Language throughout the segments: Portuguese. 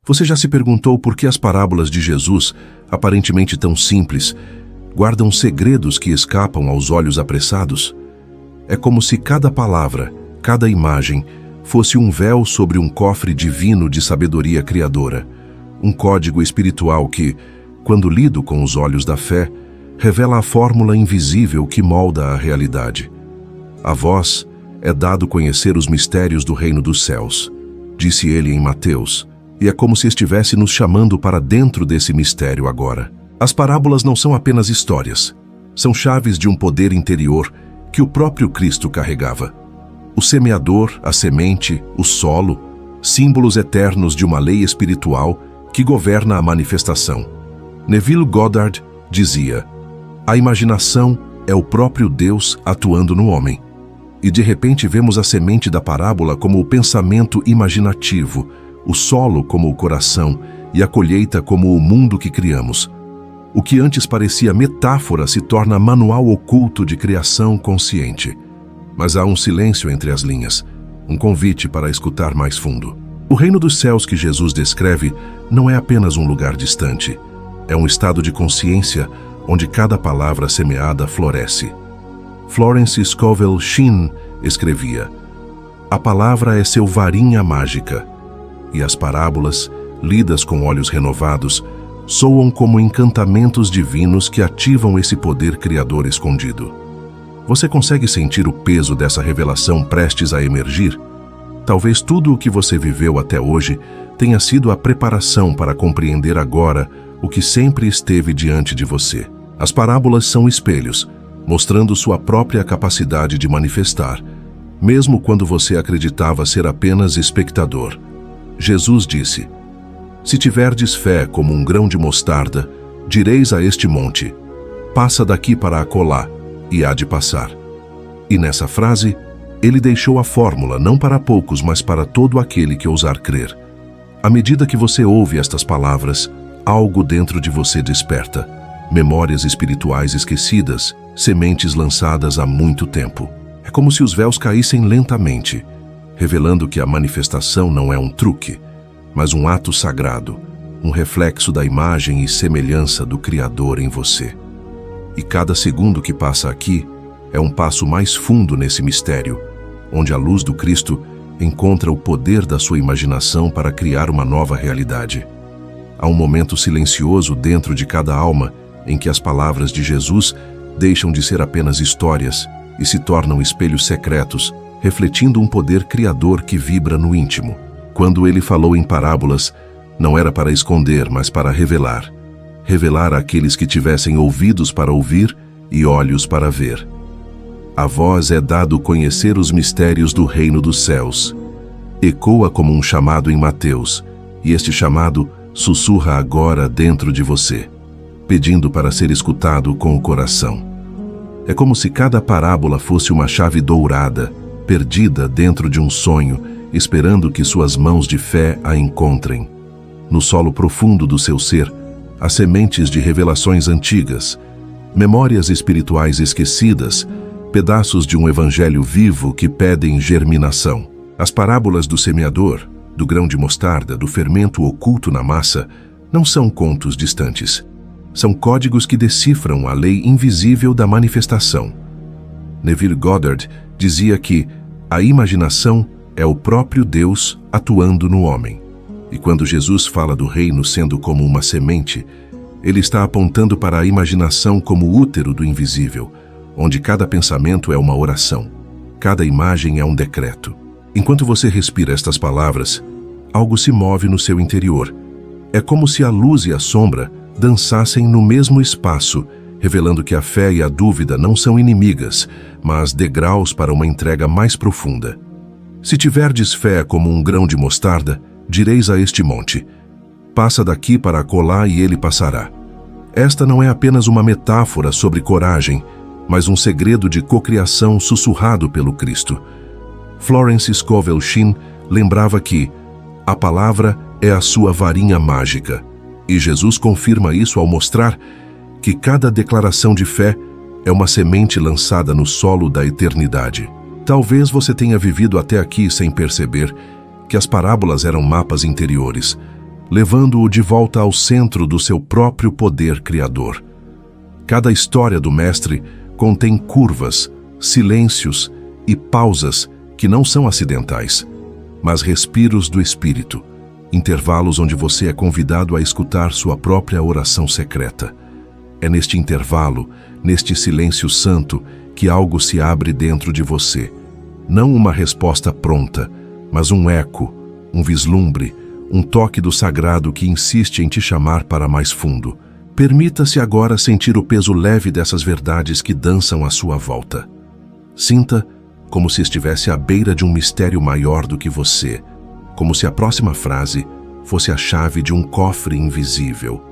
Você já se perguntou por que as parábolas de Jesus, aparentemente tão simples, guardam segredos que escapam aos olhos apressados? É como se cada palavra, cada imagem, fosse um véu sobre um cofre divino de sabedoria criadora, um código espiritual que, quando lido com os olhos da fé, revela a fórmula invisível que molda a realidade. A vós é dado conhecer os mistérios do reino dos céus, disse ele em Mateus, e é como se estivesse nos chamando para dentro desse mistério agora. As parábolas não são apenas histórias, são chaves de um poder interior que o próprio Cristo carregava. O semeador, a semente, o solo, símbolos eternos de uma lei espiritual que governa a manifestação. Neville Goddard dizia: a imaginação é o próprio Deus atuando no homem. E de repente vemos a semente da parábola como o pensamento imaginativo, o solo como o coração e a colheita como o mundo que criamos. O que antes parecia metáfora se torna manual oculto de criação consciente. Mas há um silêncio entre as linhas, um convite para escutar mais fundo. O reino dos céus que Jesus descreve não é apenas um lugar distante. É um estado de consciência onde cada palavra semeada floresce. Florence Scovel Shinn escrevia: a palavra é seu varinha mágica, e as parábolas, lidas com olhos renovados, soam como encantamentos divinos que ativam esse poder criador escondido. Você consegue sentir o peso dessa revelação prestes a emergir? Talvez tudo o que você viveu até hoje tenha sido a preparação para compreender agora o que sempre esteve diante de você. As parábolas são espelhos, mostrando sua própria capacidade de manifestar, mesmo quando você acreditava ser apenas espectador. Jesus disse: se tiverdes fé como um grão de mostarda, direis a este monte: passa daqui para acolá, e há de passar. E nessa frase, ele deixou a fórmula não para poucos, mas para todo aquele que ousar crer. À medida que você ouve estas palavras, algo dentro de você desperta. Memórias espirituais esquecidas, sementes lançadas há muito tempo. É como se os véus caíssem lentamente, revelando que a manifestação não é um truque, mas um ato sagrado, um reflexo da imagem e semelhança do Criador em você. E cada segundo que passa aqui é um passo mais fundo nesse mistério, onde a luz do Cristo encontra o poder da sua imaginação para criar uma nova realidade. Há um momento silencioso dentro de cada alma em que as palavras de Jesus deixam de ser apenas histórias e se tornam espelhos secretos, refletindo um poder criador que vibra no íntimo. Quando ele falou em parábolas, não era para esconder, mas para revelar. Revelar àqueles que tivessem ouvidos para ouvir e olhos para ver. A vós é dado conhecer os mistérios do reino dos céus. Ecoa como um chamado em Mateus, e este chamado sussurra agora dentro de você, pedindo para ser escutado com o coração. É como se cada parábola fosse uma chave dourada, perdida dentro de um sonho, esperando que suas mãos de fé a encontrem. No solo profundo do seu ser, há sementes de revelações antigas, memórias espirituais esquecidas, pedaços de um evangelho vivo que pedem germinação. As parábolas do semeador, do grão de mostarda, do fermento oculto na massa, não são contos distantes. São códigos que decifram a lei invisível da manifestação. Neville Goddard dizia que a imaginação é o próprio Deus atuando no homem. E quando Jesus fala do reino sendo como uma semente, ele está apontando para a imaginação como o útero do invisível, onde cada pensamento é uma oração, cada imagem é um decreto. Enquanto você respira estas palavras, algo se move no seu interior. É como se a luz e a sombra dançassem no mesmo espaço, revelando que a fé e a dúvida não são inimigas, mas degraus para uma entrega mais profunda. Se tiverdes fé como um grão de mostarda, direis a este monte: passa daqui para acolá, e ele passará. Esta não é apenas uma metáfora sobre coragem, mas um segredo de cocriação sussurrado pelo Cristo. Florence Scovel Shinn lembrava que a palavra é a sua varinha mágica, e Jesus confirma isso ao mostrar que cada declaração de fé é uma semente lançada no solo da eternidade. Talvez você tenha vivido até aqui sem perceber que as parábolas eram mapas interiores, levando-o de volta ao centro do seu próprio poder criador. Cada história do Mestre contém curvas, silêncios e pausas que não são acidentais, mas respiros do Espírito, intervalos onde você é convidado a escutar sua própria oração secreta. É neste intervalo, neste silêncio santo, que algo se abre dentro de você. Não uma resposta pronta, mas um eco, um vislumbre, um toque do sagrado que insiste em te chamar para mais fundo. Permita-se agora sentir o peso leve dessas verdades que dançam à sua volta. Sinta como se estivesse à beira de um mistério maior do que você, como se a próxima frase fosse a chave de um cofre invisível.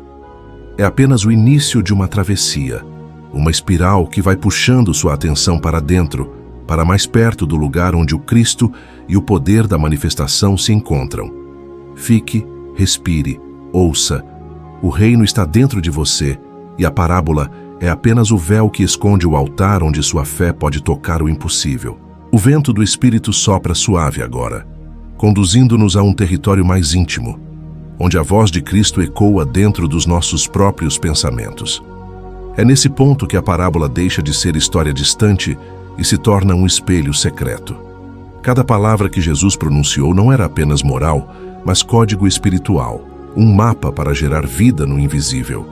É apenas o início de uma travessia, uma espiral que vai puxando sua atenção para dentro, para mais perto do lugar onde o Cristo e o poder da manifestação se encontram. Fique, respire, ouça. O reino está dentro de você e a parábola é apenas o véu que esconde o altar onde sua fé pode tocar o impossível. O vento do Espírito sopra suave agora, conduzindo-nos a um território mais íntimo, onde a voz de Cristo ecoa dentro dos nossos próprios pensamentos. É nesse ponto que a parábola deixa de ser história distante e se torna um espelho secreto. Cada palavra que Jesus pronunciou não era apenas moral, mas código espiritual, um mapa para gerar vida no invisível.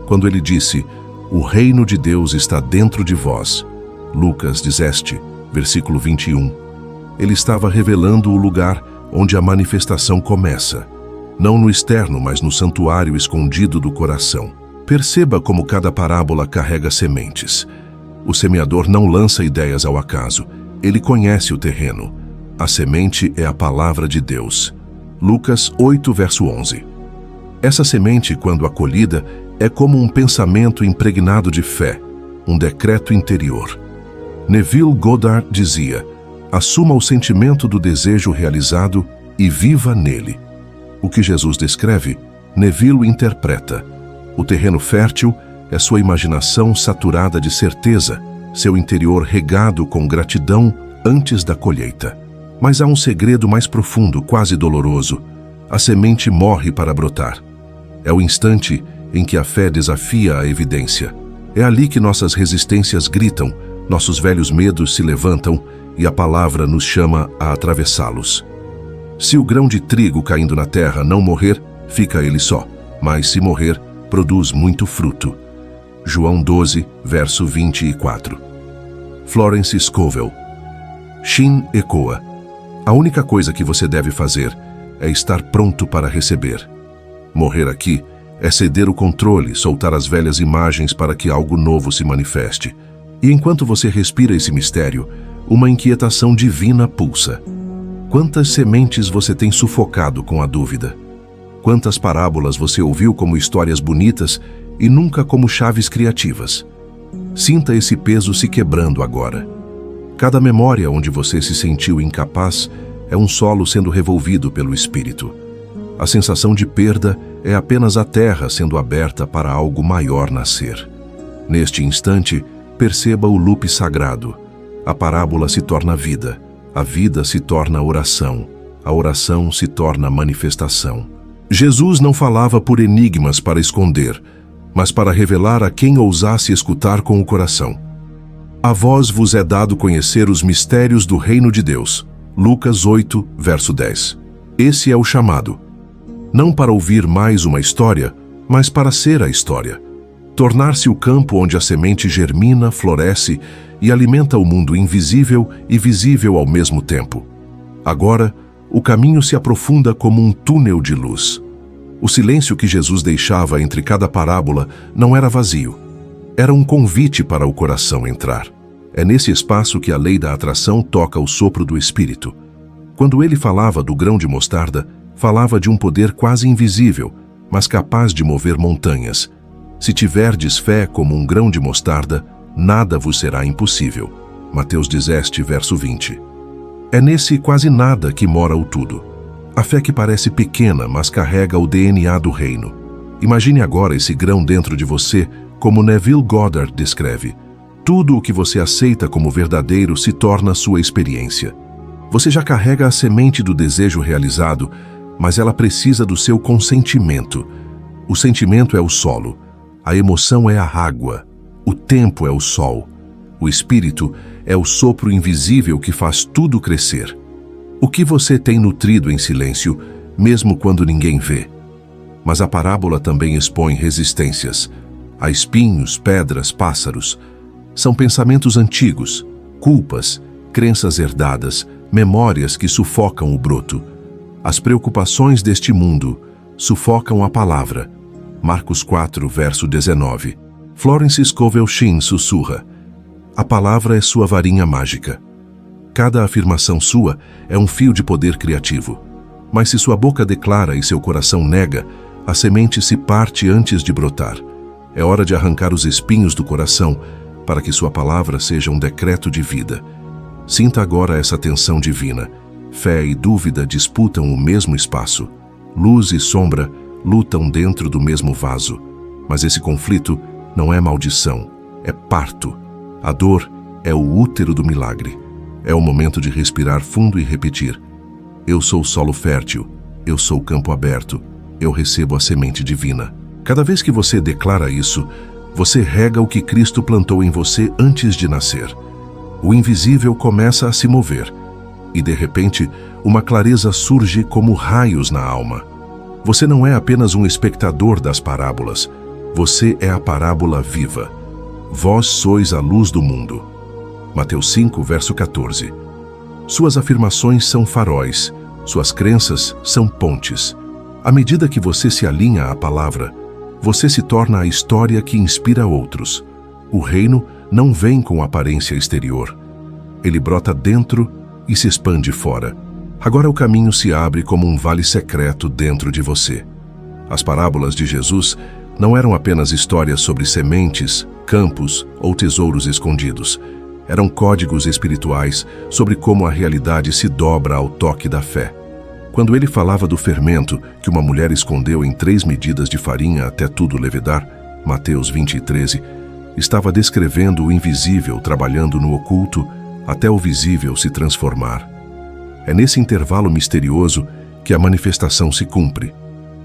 Quando ele disse, "O reino de Deus está dentro de vós", Lucas 17, versículo 21, ele estava revelando o lugar onde a manifestação começa, não no externo, mas no santuário escondido do coração. Perceba como cada parábola carrega sementes. O semeador não lança ideias ao acaso, ele conhece o terreno. A semente é a palavra de Deus. Lucas 8, verso 11. Essa semente, quando acolhida, é como um pensamento impregnado de fé, um decreto interior. Neville Goddard dizia, assuma o sentimento do desejo realizado e viva nele. O que Jesus descreve, Neville interpreta. O terreno fértil é sua imaginação saturada de certeza, seu interior regado com gratidão antes da colheita. Mas há um segredo mais profundo, quase doloroso. A semente morre para brotar. É o instante em que a fé desafia a evidência. É ali que nossas resistências gritam, nossos velhos medos se levantam e a palavra nos chama a atravessá-los. Se o grão de trigo caindo na terra não morrer, fica ele só, mas se morrer, produz muito fruto. João 12, verso 24. Florence Scovel. Shin ecoa. A única coisa que você deve fazer é estar pronto para receber. Morrer aqui é ceder o controle, soltar as velhas imagens para que algo novo se manifeste. E enquanto você respira esse mistério, uma inquietação divina pulsa. Quantas sementes você tem sufocado com a dúvida? Quantas parábolas você ouviu como histórias bonitas e nunca como chaves criativas? Sinta esse peso se quebrando agora. Cada memória onde você se sentiu incapaz é um solo sendo revolvido pelo Espírito. A sensação de perda é apenas a terra sendo aberta para algo maior nascer. Neste instante, perceba o loop sagrado. A parábola se torna vida, a vida se torna oração, a oração se torna manifestação. Jesus não falava por enigmas para esconder, mas para revelar a quem ousasse escutar com o coração. A vós vos é dado conhecer os mistérios do reino de Deus. Lucas 8, verso 10. Esse é o chamado. Não para ouvir mais uma história, mas para ser a história. Tornar-se o campo onde a semente germina, floresce e alimenta o mundo invisível e visível ao mesmo tempo. Agora, o caminho se aprofunda como um túnel de luz. O silêncio que Jesus deixava entre cada parábola não era vazio. Era um convite para o coração entrar. É nesse espaço que a lei da atração toca o sopro do Espírito. Quando ele falava do grão de mostarda, falava de um poder quase invisível, mas capaz de mover montanhas. Se tiverdes fé como um grão de mostarda, nada vos será impossível. Mateus 17, verso 20. É nesse quase nada que mora o tudo. A fé que parece pequena, mas carrega o DNA do reino. Imagine agora esse grão dentro de você, como Neville Goddard descreve. Tudo o que você aceita como verdadeiro se torna sua experiência. Você já carrega a semente do desejo realizado, mas ela precisa do seu consentimento. O sentimento é o solo, a emoção é a água, o tempo é o sol, o espírito é o sopro invisível que faz tudo crescer. O que você tem nutrido em silêncio, mesmo quando ninguém vê? Mas a parábola também expõe resistências. Há espinhos, pedras, pássaros. São pensamentos antigos, culpas, crenças herdadas, memórias que sufocam o broto. As preocupações deste mundo sufocam a palavra. Marcos 4, verso 19. Florence Scovel Shinn sussurra: a palavra é sua varinha mágica. Cada afirmação sua é um fio de poder criativo. Mas se sua boca declara e seu coração nega, a semente se parte antes de brotar. É hora de arrancar os espinhos do coração para que sua palavra seja um decreto de vida. Sinta agora essa tensão divina. Fé e dúvida disputam o mesmo espaço. Luz e sombra lutam dentro do mesmo vaso. Mas esse conflito não é maldição, é parto. A dor é o útero do milagre. É o momento de respirar fundo e repetir: eu sou solo fértil, eu sou campo aberto, eu recebo a semente divina. Cada vez que você declara isso, você rega o que Cristo plantou em você antes de nascer. O invisível começa a se mover, e de repente, uma clareza surge como raios na alma. Você não é apenas um espectador das parábolas, você é a parábola viva. Vós sois a luz do mundo. Mateus 5, verso 14. Suas afirmações são faróis, suas crenças são pontes. À medida que você se alinha à palavra, você se torna a história que inspira outros. O reino não vem com aparência exterior. Ele brota dentro e se expande fora. Agora o caminho se abre como um vale secreto dentro de você. As parábolas de Jesus não eram apenas histórias sobre sementes, campos ou tesouros escondidos. Eram códigos espirituais sobre como a realidade se dobra ao toque da fé. Quando ele falava do fermento que uma mulher escondeu em 3 medidas de farinha até tudo levedar, Mateus 20, 13, estava descrevendo o invisível trabalhando no oculto até o visível se transformar. É nesse intervalo misterioso que a manifestação se cumpre.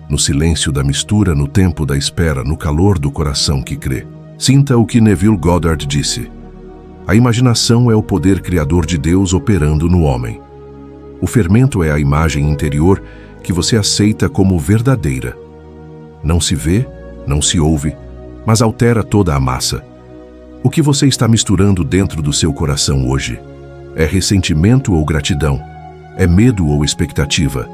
No silêncio da mistura, no tempo da espera, no calor do coração que crê. Sinta o que Neville Goddard disse: a imaginação é o poder criador de Deus operando no homem. O fermento é a imagem interior que você aceita como verdadeira. Não se vê, não se ouve, mas altera toda a massa. O que você está misturando dentro do seu coração hoje? É ressentimento ou gratidão? É medo ou expectativa?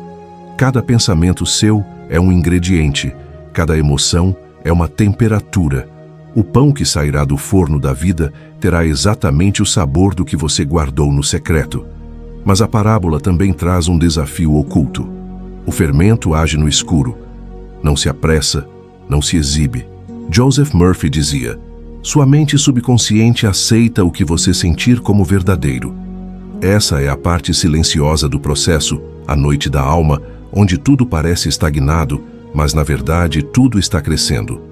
Cada pensamento seu é um ingrediente, cada emoção é uma temperatura. O pão que sairá do forno da vida terá exatamente o sabor do que você guardou no secreto. Mas a parábola também traz um desafio oculto. O fermento age no escuro. Não se apressa, não se exibe. Joseph Murphy dizia: sua mente subconsciente aceita o que você sentir como verdadeiro. Essa é a parte silenciosa do processo, a noite da alma, onde tudo parece estagnado, mas na verdade tudo está crescendo.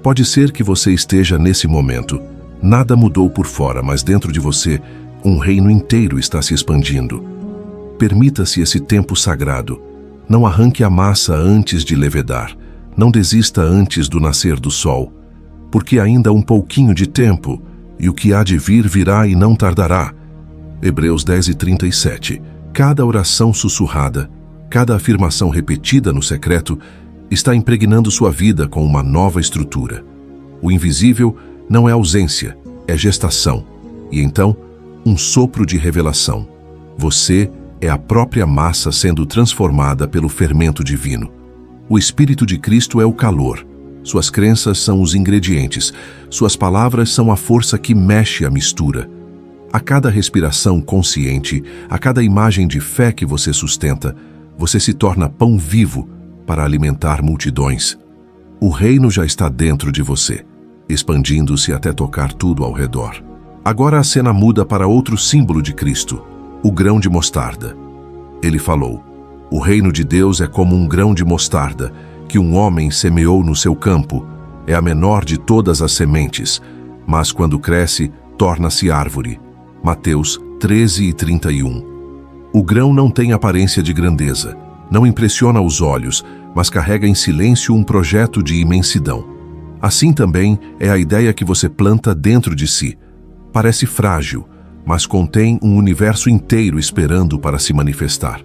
Pode ser que você esteja nesse momento. Nada mudou por fora, mas dentro de você, um reino inteiro está se expandindo. Permita-se esse tempo sagrado. Não arranque a massa antes de levedar. Não desista antes do nascer do sol. Porque ainda há um pouquinho de tempo, e o que há de vir virá e não tardará. Hebreus 10, 37. Cada oração sussurrada, cada afirmação repetida no secreto, está impregnando sua vida com uma nova estrutura. O invisível não é ausência, é gestação. E então, um sopro de revelação. Você é a própria massa sendo transformada pelo fermento divino. O Espírito de Cristo é o calor. Suas crenças são os ingredientes. Suas palavras são a força que mexe a mistura. A cada respiração consciente, a cada imagem de fé que você sustenta, você se torna pão vivo para alimentar multidões. O reino já está dentro de você, expandindo-se até tocar tudo ao redor. Agora a cena muda para outro símbolo de Cristo, o grão de mostarda. Ele falou: o reino de Deus é como um grão de mostarda que um homem semeou no seu campo. É a menor de todas as sementes, mas quando cresce, torna-se árvore. Mateus 13, 31. O grão não tem aparência de grandeza. Não impressiona os olhos, mas carrega em silêncio um projeto de imensidão. Assim também é a ideia que você planta dentro de si. Parece frágil, mas contém um universo inteiro esperando para se manifestar.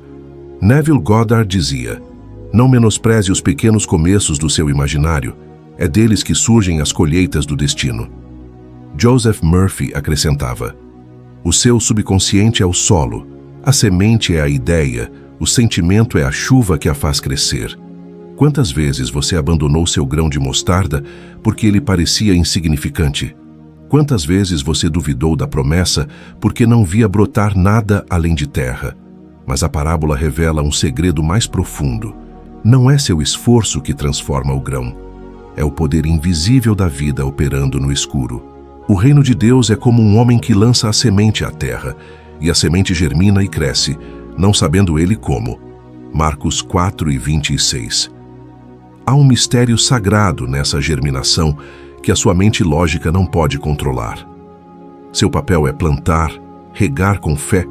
Neville Goddard dizia: não menospreze os pequenos começos do seu imaginário, é deles que surgem as colheitas do destino. Joseph Murphy acrescentava: o seu subconsciente é o solo, a semente é a ideia, o sentimento é a chuva que a faz crescer. Quantas vezes você abandonou seu grão de mostarda porque ele parecia insignificante? Quantas vezes você duvidou da promessa porque não via brotar nada além de terra? Mas a parábola revela um segredo mais profundo. Não é seu esforço que transforma o grão. É o poder invisível da vida operando no escuro. O reino de Deus é como um homem que lança a semente à terra, e a semente germina e cresce, não sabendo ele como. Marcos 4:26. Há um mistério sagrado nessa germinação que a sua mente lógica não pode controlar. Seu papel é plantar, regar com fé,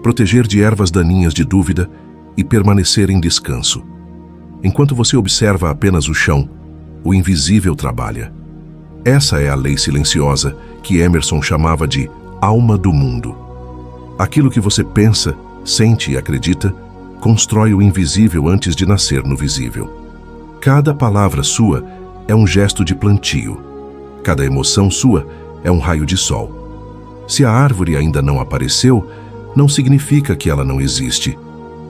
proteger de ervas daninhas de dúvida e permanecer em descanso. Enquanto você observa apenas o chão, o invisível trabalha. Essa é a lei silenciosa que Emerson chamava de alma do mundo. Aquilo que você pensa, sente e acredita constrói o invisível antes de nascer no visível. Cada palavra sua é um gesto de plantio. Cada emoção sua é um raio de sol. Se a árvore ainda não apareceu, não significa que ela não existe.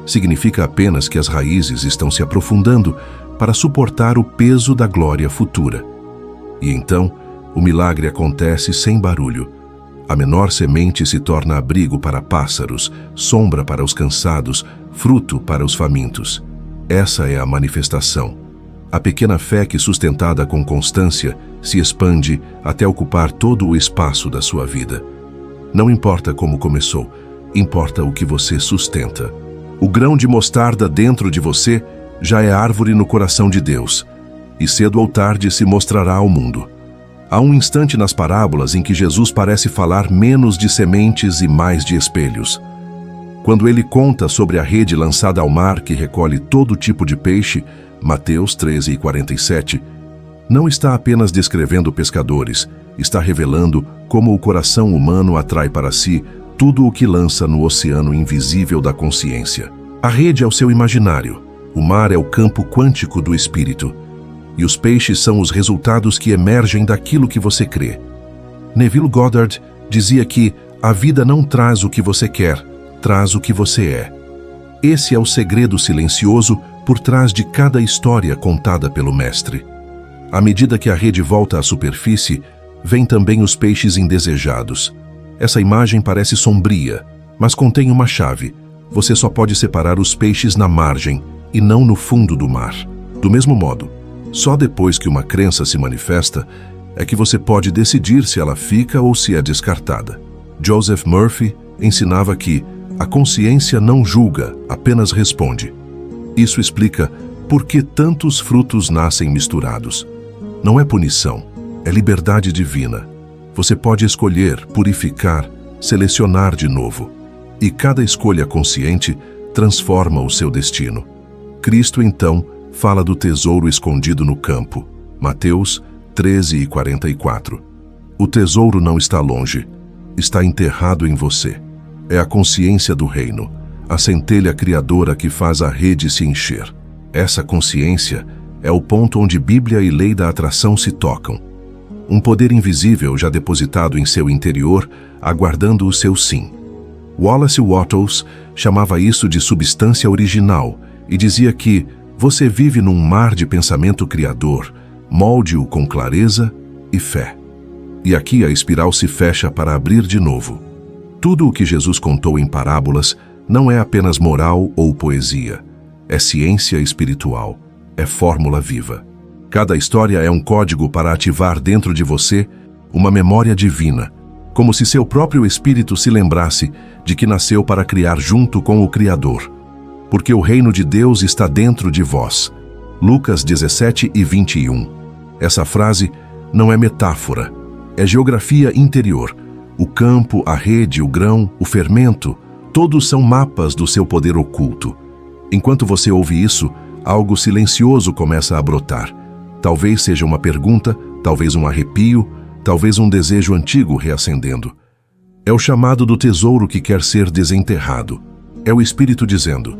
Significa apenas que as raízes estão se aprofundando para suportar o peso da glória futura. E então, o milagre acontece sem barulho. A menor semente se torna abrigo para pássaros, sombra para os cansados, fruto para os famintos. Essa é a manifestação. A pequena fé que, sustentada com constância, se expande até ocupar todo o espaço da sua vida. Não importa como começou, importa o que você sustenta. O grão de mostarda dentro de você já é árvore no coração de Deus, e cedo ou tarde se mostrará ao mundo. Há um instante nas parábolas em que Jesus parece falar menos de sementes e mais de espelhos. Quando ele conta sobre a rede lançada ao mar que recolhe todo tipo de peixe, Mateus 13:47, não está apenas descrevendo pescadores, está revelando como o coração humano atrai para si tudo o que lança no oceano invisível da consciência. A rede é o seu imaginário, o mar é o campo quântico do espírito, e os peixes são os resultados que emergem daquilo que você crê. Neville Goddard dizia que a vida não traz o que você quer, traz o que você é. Esse é o segredo silencioso por trás de cada história contada pelo Mestre. À medida que a rede volta à superfície, vêm também os peixes indesejados. Essa imagem parece sombria, mas contém uma chave. Você só pode separar os peixes na margem e não no fundo do mar. Do mesmo modo, só depois que uma crença se manifesta é que você pode decidir se ela fica ou se é descartada. Joseph Murphy ensinava que a consciência não julga, apenas responde. Isso explica por que tantos frutos nascem misturados. Não é punição, é liberdade divina. Você pode escolher, purificar, selecionar de novo. E cada escolha consciente transforma o seu destino. Cristo, então, fala do tesouro escondido no campo. Mateus 13:44. O tesouro não está longe, está enterrado em você. É a consciência do reino, a centelha criadora que faz a rede se encher. Essa consciência é o ponto onde Bíblia e lei da atração se tocam. Um poder invisível já depositado em seu interior, aguardando o seu sim. Wallace Wattles chamava isso de substância original e dizia que você vive num mar de pensamento criador, molde-o com clareza e fé. E aqui a espiral se fecha para abrir de novo. Tudo o que Jesus contou em parábolas não é apenas moral ou poesia. É ciência espiritual, é fórmula viva. Cada história é um código para ativar dentro de você uma memória divina, como se seu próprio espírito se lembrasse de que nasceu para criar junto com o Criador. Porque o reino de Deus está dentro de vós. Lucas 17:21. Essa frase não é metáfora, é geografia interior. O campo, a rede, o grão, o fermento, todos são mapas do seu poder oculto. Enquanto você ouve isso, algo silencioso começa a brotar. Talvez seja uma pergunta, talvez um arrepio, talvez um desejo antigo reacendendo. É o chamado do tesouro que quer ser desenterrado. É o Espírito dizendo: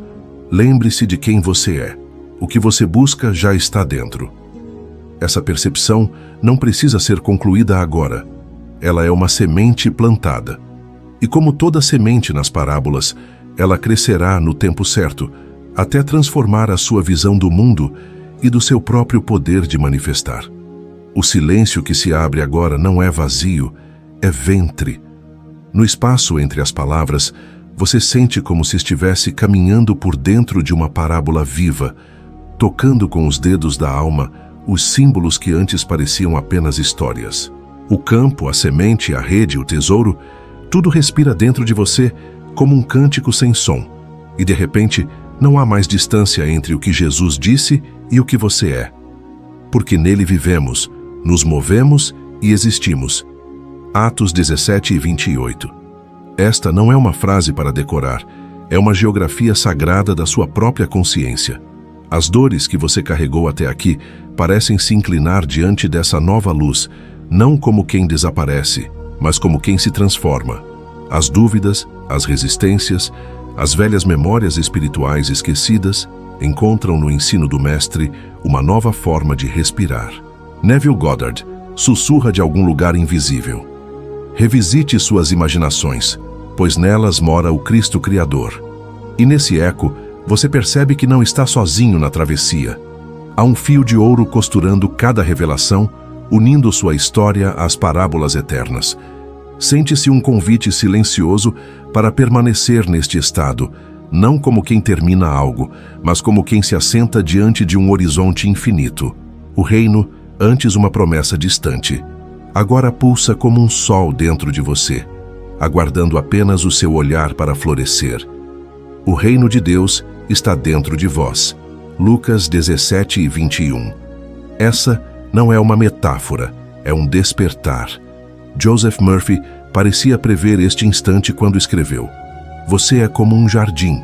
lembre-se de quem você é. O que você busca já está dentro. Essa percepção não precisa ser concluída agora. Ela é uma semente plantada. E como toda semente nas parábolas, ela crescerá no tempo certo, até transformar a sua visão do mundo e do seu próprio poder de manifestar. O silêncio que se abre agora não é vazio, é ventre. No espaço entre as palavras, você sente como se estivesse caminhando por dentro de uma parábola viva, tocando com os dedos da alma os símbolos que antes pareciam apenas histórias. O campo, a semente, a rede, o tesouro, tudo respira dentro de você como um cântico sem som. E de repente, não há mais distância entre o que Jesus disse e o que você é. Porque nele vivemos, nos movemos e existimos. Atos 17 e 28. Esta não é uma frase para decorar, é uma geografia sagrada da sua própria consciência. As dores que você carregou até aqui parecem se inclinar diante dessa nova luz, não como quem desaparece, mas como quem se transforma. As dúvidas, as resistências, as velhas memórias espirituais esquecidas encontram no ensino do Mestre uma nova forma de respirar. Neville Goddard sussurra de algum lugar invisível: revisite suas imaginações, pois nelas mora o Cristo Criador. E nesse eco, você percebe que não está sozinho na travessia. Há um fio de ouro costurando cada revelação, unindo sua história às parábolas eternas. Sente-se um convite silencioso para permanecer neste estado, não como quem termina algo, mas como quem se assenta diante de um horizonte infinito. O reino, antes uma promessa distante, agora pulsa como um sol dentro de você, aguardando apenas o seu olhar para florescer. O reino de Deus está dentro de vós. Lucas 17 e 21. Essa não é uma metáfora, é um despertar. Joseph Murphy parecia prever este instante quando escreveu: você é como um jardim.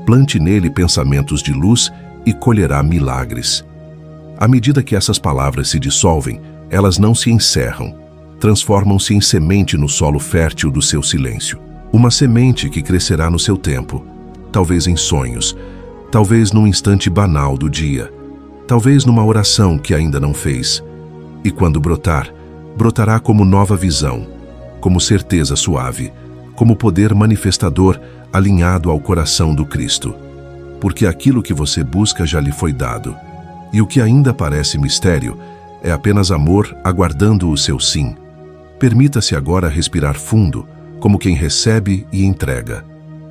Plante nele pensamentos de luz e colherá milagres. À medida que essas palavras se dissolvem, elas não se encerram. Transformam-se em semente no solo fértil do seu silêncio. Uma semente que crescerá no seu tempo, talvez em sonhos, talvez num instante banal do dia, talvez numa oração que ainda não fez. E quando brotar, brotará como nova visão, como certeza suave, como poder manifestador alinhado ao coração do Cristo. Porque aquilo que você busca já lhe foi dado, e o que ainda parece mistério é apenas amor aguardando o seu sim. Permita-se agora respirar fundo, como quem recebe e entrega.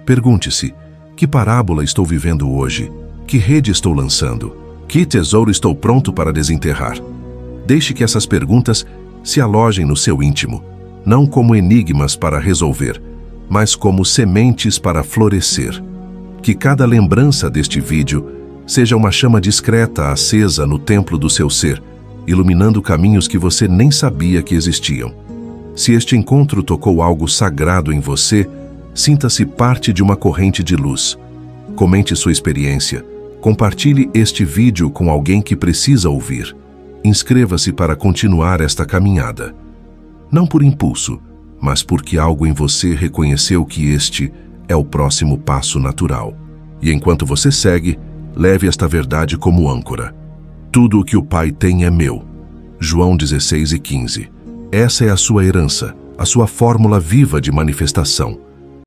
Pergunte-se: que parábola estou vivendo hoje? Que rede estou lançando? Que tesouro estou pronto para desenterrar? Deixe que essas perguntas se alojem no seu íntimo, não como enigmas para resolver, mas como sementes para florescer. Que cada lembrança deste vídeo seja uma chama discreta acesa no templo do seu ser, iluminando caminhos que você nem sabia que existiam. Se este encontro tocou algo sagrado em você, sinta-se parte de uma corrente de luz. Comente sua experiência. Compartilhe este vídeo com alguém que precisa ouvir. Inscreva-se para continuar esta caminhada. Não por impulso, mas porque algo em você reconheceu que este é o próximo passo natural. E enquanto você segue, leve esta verdade como âncora. Tudo o que o Pai tem é meu. João 16 e 15. Essa é a sua herança, a sua fórmula viva de manifestação.